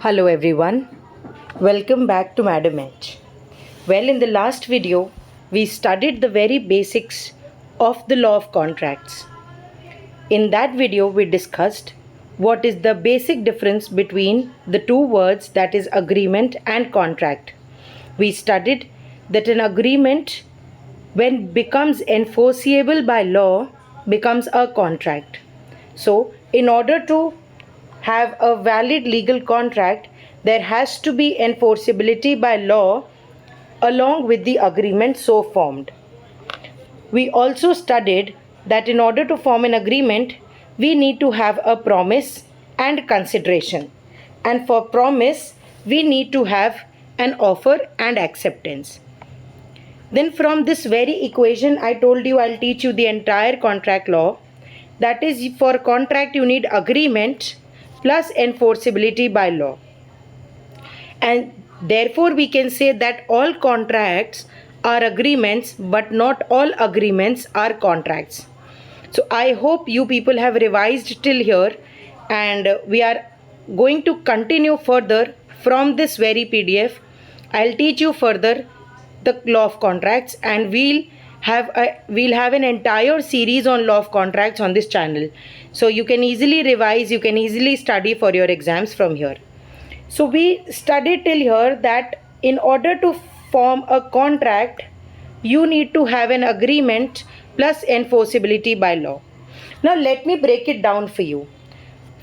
Hello everyone, welcome back to Madam H. Well, in the last video, we studied the very basics of the law of contracts. In that video, we discussed what is the basic difference between the two words, that is agreement and contract. We studied that an agreement, when becomes enforceable by law, becomes a contract. So, in order to have a valid legal contract, there has to be enforceability by law along with the agreement so formed. We also studied that in order to form an agreement, we need to have a promise and consideration. And for promise, we need to have an offer and acceptance. Then from this very equation, I told you I'll teach you the entire contract law. That is, for contract you need agreement plus enforceability by law. And therefore we can say that all contracts are agreements, but not all agreements are contracts. So I hope you people have revised till here, and we are going to continue further from this very PDF. I'll teach you further the law of contracts, and we'll have an entire series on law of contracts on this channel. So you can easily revise, you can easily study for your exams from here. So we studied till here that in order to form a contract, you need to have an agreement plus enforceability by law. Now let me break it down for you.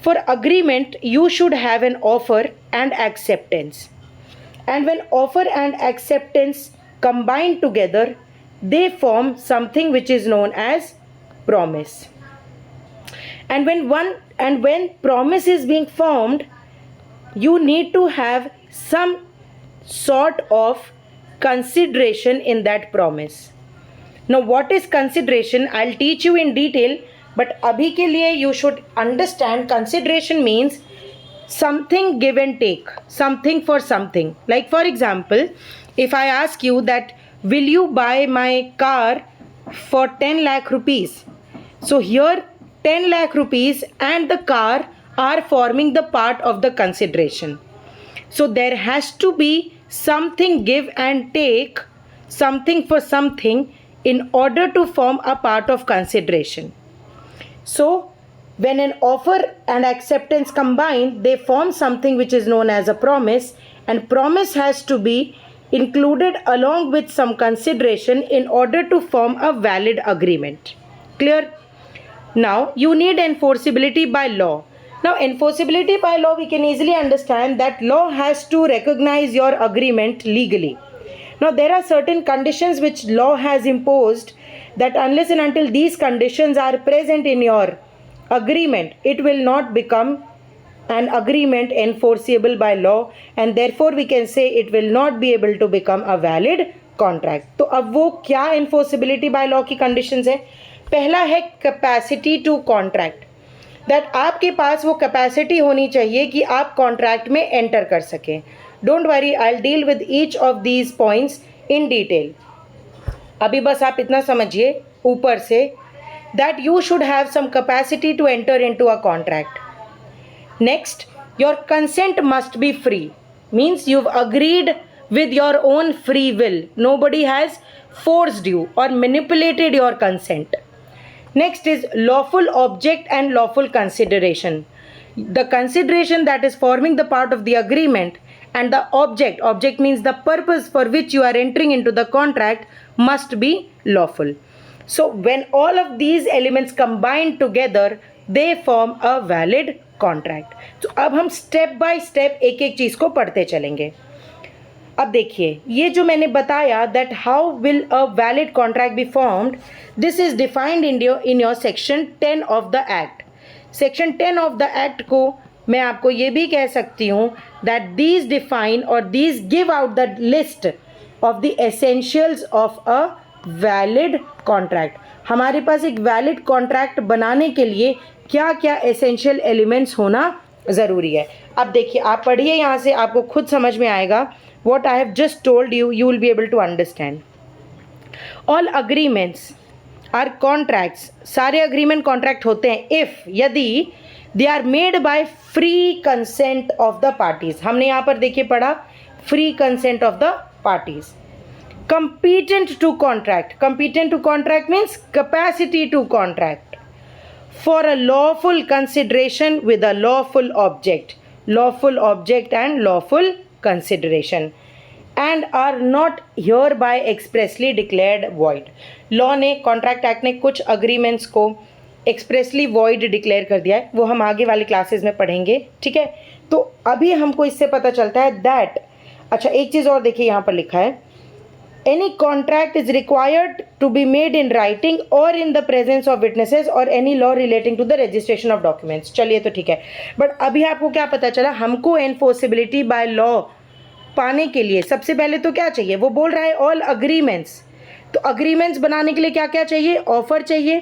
For agreement, you should have an offer and acceptance. And when offer and acceptance combine together, they form something which is known as promise. And when promise is being formed, you need to have some sort of consideration in that promise. Now what is consideration? I'll teach you in detail, but abhi ke liye you should understand consideration means something give and take, something for something. Like for example, if I ask you that will you buy my car for 10 lakh rupees? So here 10 lakh rupees and the car are forming the part of the consideration. So there has to be something give and take, something for something, in order to form a part of consideration. So when an offer and acceptance combine, they form something which is known as a promise, and promise has to be included along with some consideration in order to form a valid agreement. Clear? Now you need enforceability by law. Now enforceability by law, we can easily understand that law has to recognize your agreement legally. Now there are certain conditions which law has imposed, that unless and until these conditions are present in your agreement, it will not become an agreement enforceable by law, and therefore we can say it will not be able to become a valid contract. तो अब वो क्या enforceability by law की conditions है? पहला है capacity to contract, that आपके पास वो capacity होनी चाहिए कि आप contract में enter कर सकें. Don't worry, I'll deal with each of these points in detail. अभी बस आप इतना समझिए ऊपर से that you should have some capacity to enter into a contract. Next, your consent must be free. Means you've agreed with your own free will. Nobody has forced you or manipulated your consent. Next is lawful object and lawful consideration. The consideration that is forming the part of the agreement and the object means the purpose for which you are entering into the contract, must be lawful. So when all of these elements combine together, they form a valid contract. तो अब हम step by step एक एक चीज को पढ़ते चलेंगे. अब देखिए, ये जो मैंने बताया that how will a valid contract be formed, this is defined in your section 10 of the act. Section 10 of the act को मैं आपको ये भी कह सकती हूँ that these define or these give out the list of the essentials of a valid contract. हमारे पास एक valid contract बनाने के लिए क्या क्या essential elements होना ज़रूरी है. अब देखिए, आप पढ़िए यहाँ से, आपको खुद समझ में आएगा. What I have just told you, you will be able to understand. All agreements are contracts. सारे agreement contract होते हैं if, यदि they are made by free consent of the parties. हमने यहाँ पर देखिए पढ़ा free consent of the parties. competent to contract means capacity to contract for a lawful consideration with a lawful object and lawful consideration and are not hereby expressly declared void। Law ने contract act ने कुछ agreements को expressly void declare कर दिया है, वो हम आगे वाले क्लासेस में पढ़ेंगे, ठीक है। तो अभी हमको इससे पता चलता है दैट, अच्छा एक चीज़ और देखिए यहाँ पर लिखा है, any contract is required to be made in writing or in the presence of witnesses or any law relating to the registration of documents। चलिए तो ठीक है, बट अभी आपको क्या पता चला, हमको एनफोर्सिबिलिटी बाय लॉ पाने के लिए सबसे पहले तो क्या चाहिए, वो बोल रहा है ऑल अग्रीमेंट्स। तो अग्रीमेंट्स बनाने के लिए क्या क्या चाहिए, ऑफर चाहिए,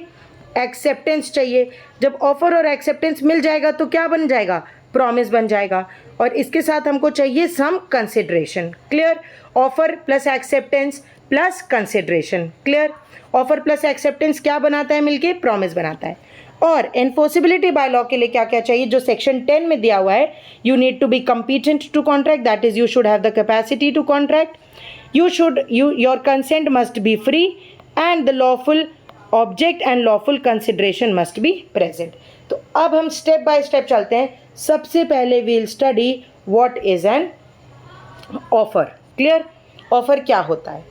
एक्सेप्टेंस चाहिए। जब ऑफर और एक्सेप्टेंस मिल जाएगा तो क्या बन जाएगा, प्रॉमिस बन जाएगा। और इसके साथ हमको चाहिए some consideration. Clear, offer plus acceptance plus consideration. Clear, offer plus acceptance क्या बनाता है मिलके, प्रॉमिस बनाता है। और एनफोर्सिबिलिटी बाय लॉ के लिए क्या क्या चाहिए, जो सेक्शन 10 में दिया हुआ है, you need to be competent to contract, that is you should have the capacity to contract, your consent must be free and the lawful object and lawful consideration must be present. तो अब हम step by step चलते हैं। सबसे पहले we'll study what is an offer. Clear, offer क्या होता है,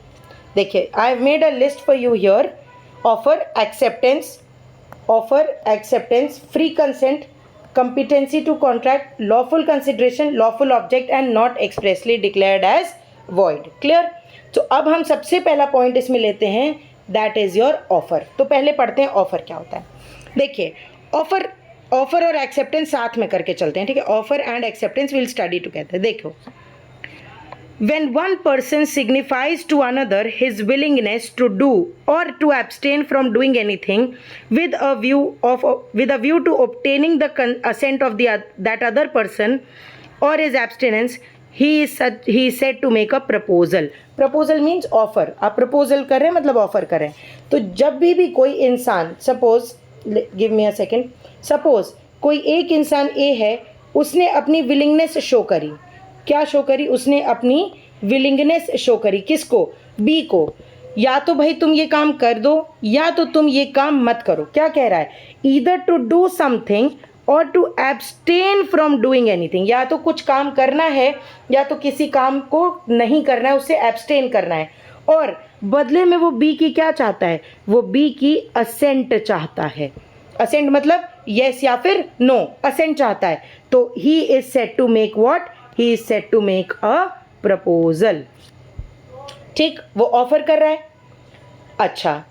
देखिए I have made a list for you here. Offer acceptance, free consent, competency to contract, lawful consideration, lawful object and not expressly declared as void। Clear, तो अब हम सबसे पहला point इसमें लेते हैं, दैट इज योर ऑफर। तो पहले पढ़ते हैं ऑफर क्या होता है। देखिए ऑफर और एक्सेप्टेंस साथ में करके चलते हैं, ठीक है। Offer and acceptance will study together. देखो, when one person signifies to another his willingness to do or to abstain from doing anything with a view to obtaining the assent of that other person or his abstinence, he is said to make a proposal। proposal means offer। आप proposal कर रहे हैं मतलब offer कर रहे हैं। तो जब भी कोई इंसान, suppose give me a second, suppose कोई एक इंसान ए है, उसने अपनी विलिंगनेस शो करी। क्या शो करी, उसने अपनी विलिंगनेस शो करी, किसको, बी को, या तो भाई तुम ये काम कर दो या तो तुम ये काम मत करो। क्या कह रहा है, ईदर टू डू समथिंग और to abstain from doing anything. या तो कुछ काम करना है या तो किसी काम को नहीं करना है, उससे एब्सटेन करना है। और बदले में वो बी की क्या चाहता है, वो बी की असेंट चाहता है। असेंट मतलब यस या फिर नो, असेंट चाहता है। तो he is said to make what, he is said to make a proposal. ठीक, वो ऑफर कर रहा है। अच्छा,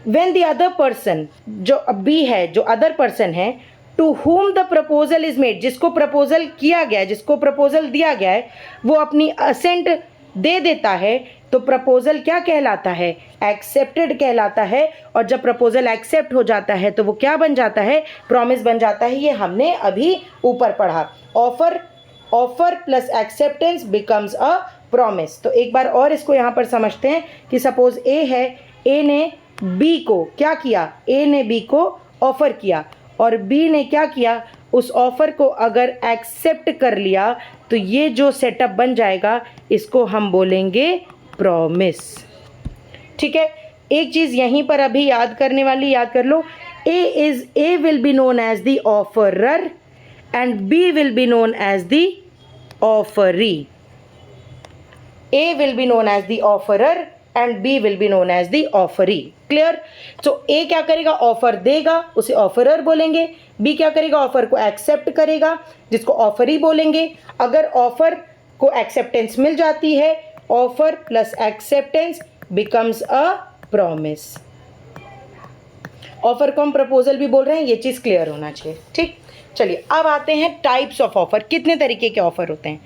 व्हेन द अदर पर्सन, जो बी है, जो अदर पर्सन है, to whom the proposal is made, जिसको प्रपोजल किया गया है, जिसको प्रपोजल दिया गया है, वो अपनी असेंट दे देता है, तो प्रपोजल क्या कहलाता है, एक्सेप्टेड कहलाता है। और जब प्रपोजल एक्सेप्ट हो जाता है तो वो क्या बन जाता है, प्रॉमिस बन जाता है। ये हमने अभी ऊपर पढ़ा, offer plus acceptance becomes a promise. तो एक बार और इसको यहाँ पर समझते हैं कि सपोज ए है, ए ने बी को क्या किया, ए ने बी को ऑफर किया और बी ने क्या किया, उस ऑफर को अगर एक्सेप्ट कर लिया तो ये जो सेटअप बन जाएगा इसको हम बोलेंगे प्रॉमिस। ठीक है, एक चीज़ यहीं पर अभी याद करने वाली, याद कर लो, A will be known as the offerer and B will be known as the offeree। A will be known as the offerer and B will be known as the offeree। Clear, तो A क्या करेगा, offer देगा, उसे offeror बोलेंगे। B क्या करेगा, offer को accept करेगा, जिसको ऑफरी बोलेंगे। अगर ऑफर को एक्सेप्टेंस मिल जाती है, offer plus acceptance becomes a promise. Offer को हम प्रपोजल भी बोल रहे हैं, ये चीज़ क्लियर होना चाहिए। ठीक, चलिए अब आते हैं टाइप्स ऑफ ऑफर। कितने तरीके के ऑफर होते हैं।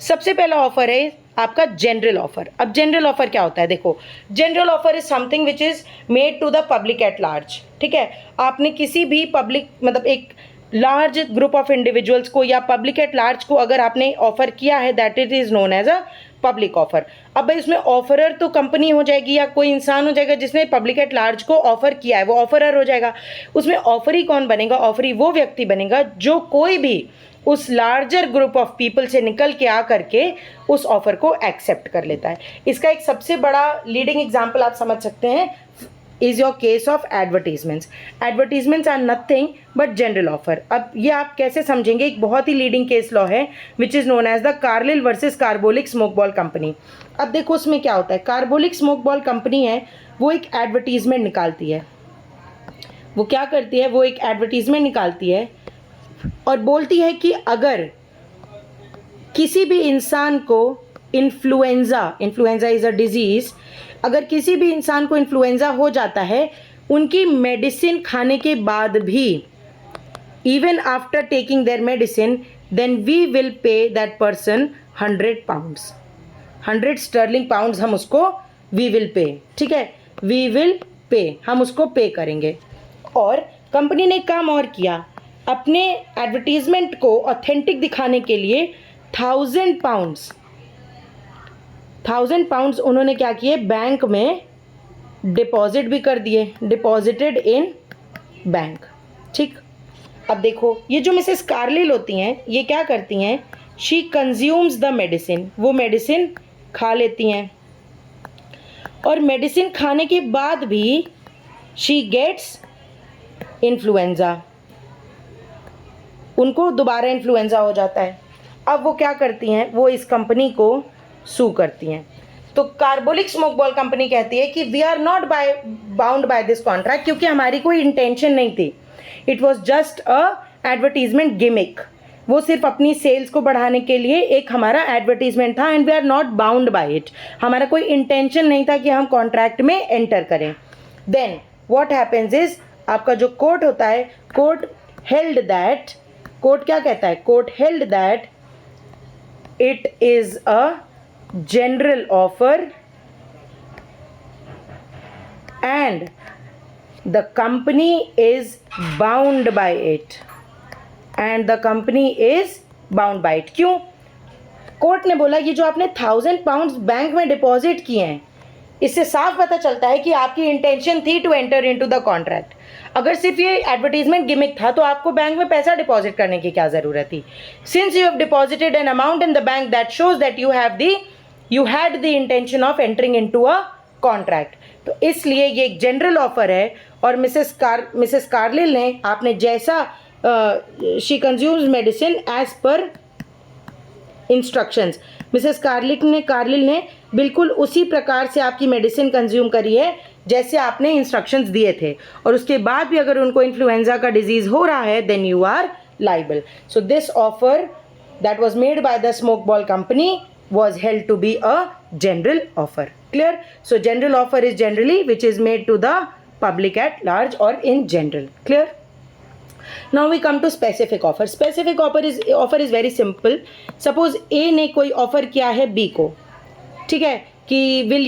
सबसे पहला ऑफर है आपका जनरल ऑफर। अब जनरल ऑफर क्या होता है, देखो, general offer is something which is made to the public at large. ठीक है, आपने किसी भी पब्लिक, मतलब एक लार्ज ग्रुप ऑफ इंडिविजुअल्स को या पब्लिक एट लार्ज को अगर आपने ऑफर किया है, that it is known as a public offer. अब भाई इसमें ऑफरर तो कंपनी हो जाएगी या कोई इंसान हो जाएगा जिसने पब्लिक एट लार्ज को ऑफर किया है, वो ऑफरर हो जाएगा। उसमें ऑफरी कौन बनेगा? ऑफरी वो व्यक्ति बनेगा जो कोई भी उस लार्जर ग्रुप ऑफ पीपल से निकल के आ करके उस ऑफर को एक्सेप्ट कर लेता है। इसका एक सबसे बड़ा लीडिंग एग्जाम्पल आप समझ सकते हैं is your case of advertisements. Advertisements are nothing but general offer. अब ये आप कैसे समझेंगे? एक बहुत ही लीडिंग केस लॉ है which is known as the Carlill versus Carbolic Smoke Ball company. अब देखो उसमें क्या होता है। कार्बोलिक स्मोक बॉल कंपनी है, वो एक एडवर्टीजमेंट निकालती है। वो क्या करती है? वो एक एडवर्टीजमेंट निकालती है और बोलती है कि अगर किसी भी इंसान को इन्फ्लुएंजा इज़ अ डिजीज़, अगर किसी भी इंसान को इन्फ्लुएंजा हो जाता है, उनकी मेडिसिन खाने के बाद भी, even after taking their medicine, then we will pay that person 100 pounds, 100 sterling pounds हम उसको वी विल पे, ठीक है, वी विल पे, हम उसको पे करेंगे। और कंपनी ने काम और किया, अपने एडवर्टीजमेंट को ऑथेंटिक दिखाने के लिए 1000 पाउंड्स उन्होंने क्या किए? बैंक में डिपॉजिट भी कर दिए, डिपॉजिटेड इन बैंक। ठीक, अब देखो ये जो मिसेस कार्लिल होती हैं, ये क्या करती हैं? शी कंज्यूम्स द मेडिसिन, वो मेडिसिन खा लेती हैं और मेडिसिन खाने के बाद भी शी गेट्स इन्फ्लुएंजा, उनको दोबारा इन्फ्लुएंजा हो जाता है। अब वो क्या करती हैं? वो इस कंपनी को सू करती हैं। तो कार्बोलिक स्मोक बॉल कंपनी कहती है कि we are not bound by this contract, क्योंकि हमारी कोई इंटेंशन नहीं थी, it was just a advertisement gimmick, वो सिर्फ अपनी सेल्स को बढ़ाने के लिए एक हमारा एडवर्टीजमेंट था, and we are not bound by it, हमारा कोई इंटेंशन नहीं था कि हम कॉन्ट्रैक्ट में एंटर करें। देन व्हाट हैपेंस इज, आपका जो कोर्ट होता है, कोर्ट हेल्ड दैट, कोर्ट क्या कहता है? Court held that it is a general offer and the company is bound by it, and the company is bound by it. क्यों? Court ने बोला ये जो आपने 1000 पाउंड्स बैंक में डिपॉजिट किए हैं, इससे साफ पता चलता है कि आपकी इंटेंशन थी to enter into the contract. अगर सिर्फ ये एडवर्टीजमेंट गिमिक था तो आपको बैंक में पैसा डिपॉजिट करने की क्या ज़रूरत थी? Since you have deposited an amount in the bank that shows that you had the intention of entering into a contract. तो इसलिए ये एक जनरल ऑफर है और मिसेस कार्लिल ने, आपने जैसा she consumes medicine as per instructions, Mrs Carlill ने बिल्कुल उसी प्रकार से आपकी मेडिसिन कंज्यूम करी है जैसे आपने इंस्ट्रक्शंस दिए थे, और उसके बाद भी अगर उनको इन्फ्लुएंजा का डिजीज़ हो रहा है then you are liable. So this offer that was made by the Smoke Ball company was held to be a general offer. Clear? So general offer is generally which is made to the public at large or in general. Clear? Now we come to specific offer. Specific offer is very simple. Suppose A ने कोई offer किया है B को, ठीक है, कि will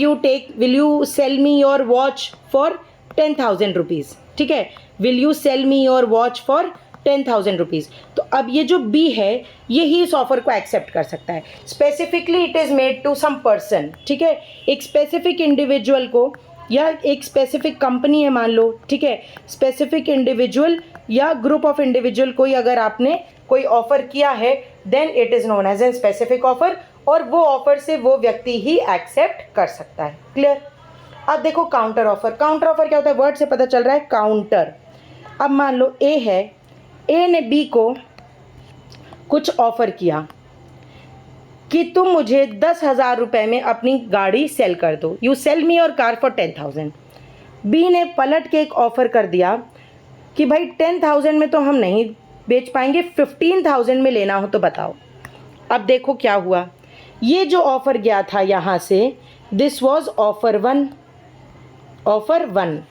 you sell me your watch for 10,000 rupees, ठीक है, will you sell me your watch for 10,000 rupees. तो अब ये जो B है ये ही इस ऑफर को एक्सेप्ट कर सकता है। Specifically it is made to some person, ठीक है, एक स्पेसिफिक इंडिविजुअल को या एक स्पेसिफिक कंपनी है मान लो, ठीक है, स्पेसिफिक इंडिविजुअल या ग्रुप ऑफ इंडिविजुअल को अगर आपने कोई ऑफर किया है then it is known as an specific offer, और वो ऑफर से वो व्यक्ति ही एक्सेप्ट कर सकता है। क्लियर? अब देखो काउंटर ऑफर। काउंटर ऑफर क्या होता है? वर्ड से पता चल रहा है काउंटर। अब मान लो ए है, ए ने बी को कुछ ऑफर किया कि तुम मुझे 10,000 रुपये में अपनी गाड़ी सेल कर दो, you sell me your car for 10,000। B ने पलट के एक ऑफ़र कर दिया कि भाई 10,000 में तो हम नहीं बेच पाएंगे, 15,000 में लेना हो तो बताओ। अब देखो क्या हुआ, ये जो ऑफ़र गया था यहाँ से, this was offer one.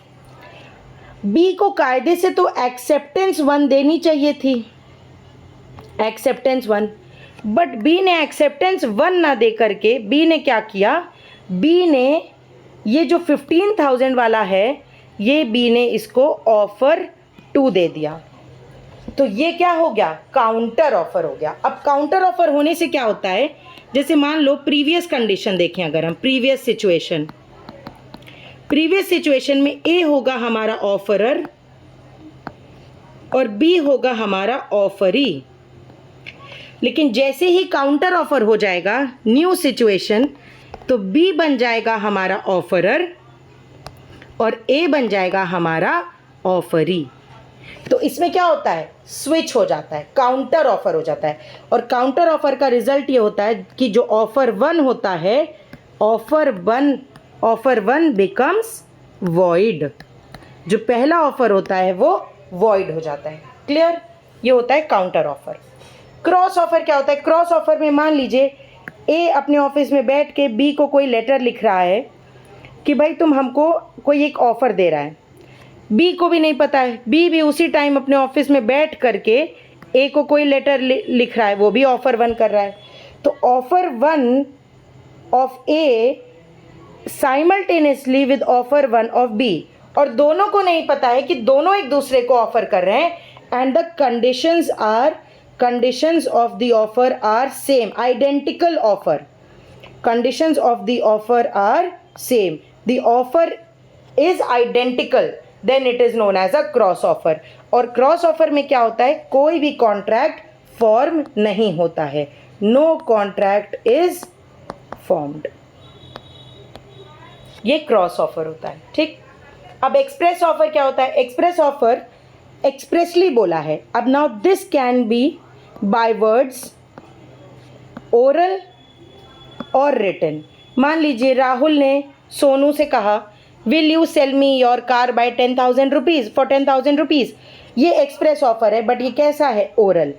B को कायदे से तो एक्सेप्टेंस 1 देनी चाहिए थी, एक्सेप्टेंस 1, बट बी ने एक्सेप्टेंस 1 ना दे करके बी ने क्या किया, बी ने ये जो 15,000 वाला है ये बी ने इसको ऑफ़र 2 दे दिया। तो ये क्या हो गया, काउंटर ऑफर हो गया। अब काउंटर ऑफर होने से क्या होता है, जैसे मान लो प्रीवियस कंडीशन देखें, अगर हम प्रीवियस सिचुएशन में ए होगा हमारा ऑफरर और बी होगा हमारा ऑफरी। लेकिन जैसे ही काउंटर ऑफर हो जाएगा, न्यू सिचुएशन, तो बी बन जाएगा हमारा ऑफरर और ए बन जाएगा हमारा ऑफरी। तो इसमें क्या होता है, स्विच हो जाता है, काउंटर ऑफर हो जाता है। और काउंटर ऑफर का रिजल्ट ये होता है कि जो ऑफर वन होता है, ऑफर वन बिकम्स वॉइड। जो पहला ऑफर होता है वो वॉइड हो जाता है। क्लियर? ये होता है काउंटर ऑफर। क्रॉस ऑफर क्या होता है, क्रॉस ऑफर में मान लीजिए ए अपने ऑफिस में बैठ के बी को कोई लेटर लिख रहा है कि भाई तुम हमको कोई एक ऑफ़र दे रहा है, बी को भी नहीं पता है, बी भी उसी टाइम अपने ऑफिस में बैठ करके ए को कोई लेटर लिख रहा है, वो भी ऑफर वन कर रहा है। तो offer one of A simultaneously with offer one of B, और दोनों को नहीं पता है कि दोनों एक दूसरे को ऑफर कर रहे हैं, and the conditions of the offer are same, identical offer, conditions of the offer are same, the offer is identical, then it is known as a cross offer। और क्रॉस ऑफर में क्या होता है, कोई भी कॉन्ट्रैक्ट फॉर्म नहीं होता है, नो कॉन्ट्रैक्ट इज फॉर्म्ड। ये क्रॉस ऑफर होता है। ठीक, अब एक्सप्रेस ऑफर क्या होता है, एक्सप्रेस ऑफर एक्सप्रेसली बोला है। अब now this can be by words, oral और रिटन। मान लीजिए राहुल ने सोनू से कहा, will you sell me your car by 10,000 rupees for 10,000 rupees. ये एक्सप्रेस ऑफर है, बट ये कैसा है, ओरल।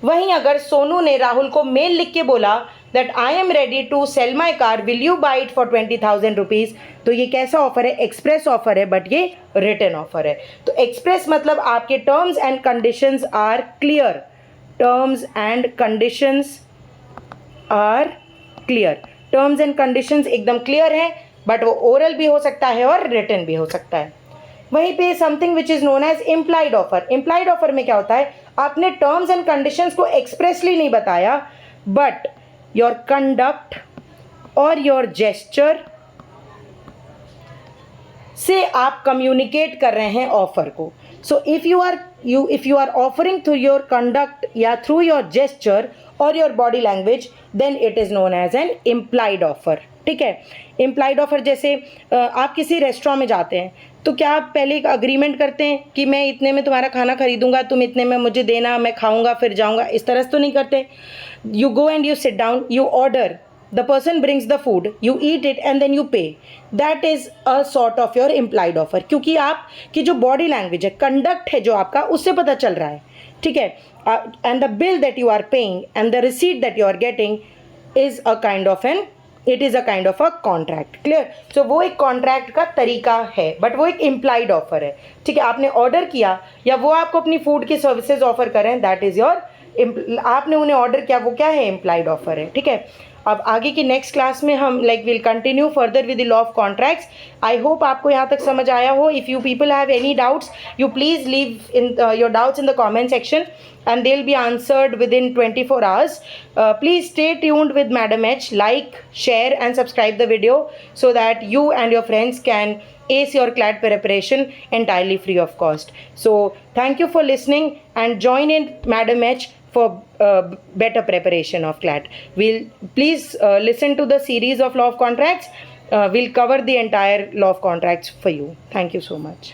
वहीं अगर सोनू ने राहुल को मेल लिख के बोला that I am ready to sell my car, will you buy it for 20,000 rupees, तो ये कैसा ऑफर है, एक्सप्रेस ऑफर है, बट ये रिटन ऑफर है। तो एक्सप्रेस मतलब आपके terms and conditions are clear, terms and conditions are clear, terms and conditions एकदम क्लियर हैं, बट वो ओरल भी हो सकता है और रिटन भी हो सकता है। वहीं पे something which is known as implied offer. Implied offer में क्या होता है, आपने टर्म्स एंड कंडीशंस को एक्सप्रेसली नहीं बताया, बट योर कंडक्ट और योर जेस्चर से आप कम्युनिकेट कर रहे हैं ऑफर को। So if you are offering through your conduct या थ्रू योर जेस्चर और your body language, then it is known as an implied offer. ठीक है, इम्प्लाइड ऑफर जैसे आप किसी रेस्टोरेंट में जाते हैं तो क्या आप पहले एक अग्रीमेंट करते हैं कि मैं इतने में तुम्हारा खाना खरीदूंगा, तुम इतने में मुझे देना, मैं खाऊंगा फिर जाऊंगा, इस तरह से तो नहीं करते। You go and you sit down, you order, the person brings the food, you eat it and then you pay. That is a sort of your implied offer, क्योंकि आपकी जो बॉडी लैंग्वेज है, कंडक्ट है जो आपका, उससे पता चल रहा है। ठीक है, and the bill that you are paying and the receipt that you are getting is a kind of an, it is a kind of a contract. Clear? So वो एक कॉन्ट्रैक्ट का तरीका है, बट वो एक इम्प्लाइड ऑफर है। ठीक है, आपने ऑर्डर किया या वो आपको अपनी फूड की सर्विसेज ऑफर करें, दैट इज़ योर, आपने उन्हें ऑर्डर किया, वो क्या है, इम्प्लाइड ऑफर है। ठीक है, अब आगे की नेक्स्ट क्लास में हम will continue further with the law of contracts. I hope आपको यहाँ तक समझ आया हो। If you people have any doubts, you please leave in your doubts in the comment section and they'll be answered within 24 hours. Please stay tuned with Madam H. Like, share and subscribe the video so that you and your friends can ace your CLAT preparation entirely free of cost. So thank you for listening and join in Madam H for better preparation of CLAT. Please listen to the series of law of contracts. We'll cover the entire law of contracts for you. Thank you so much.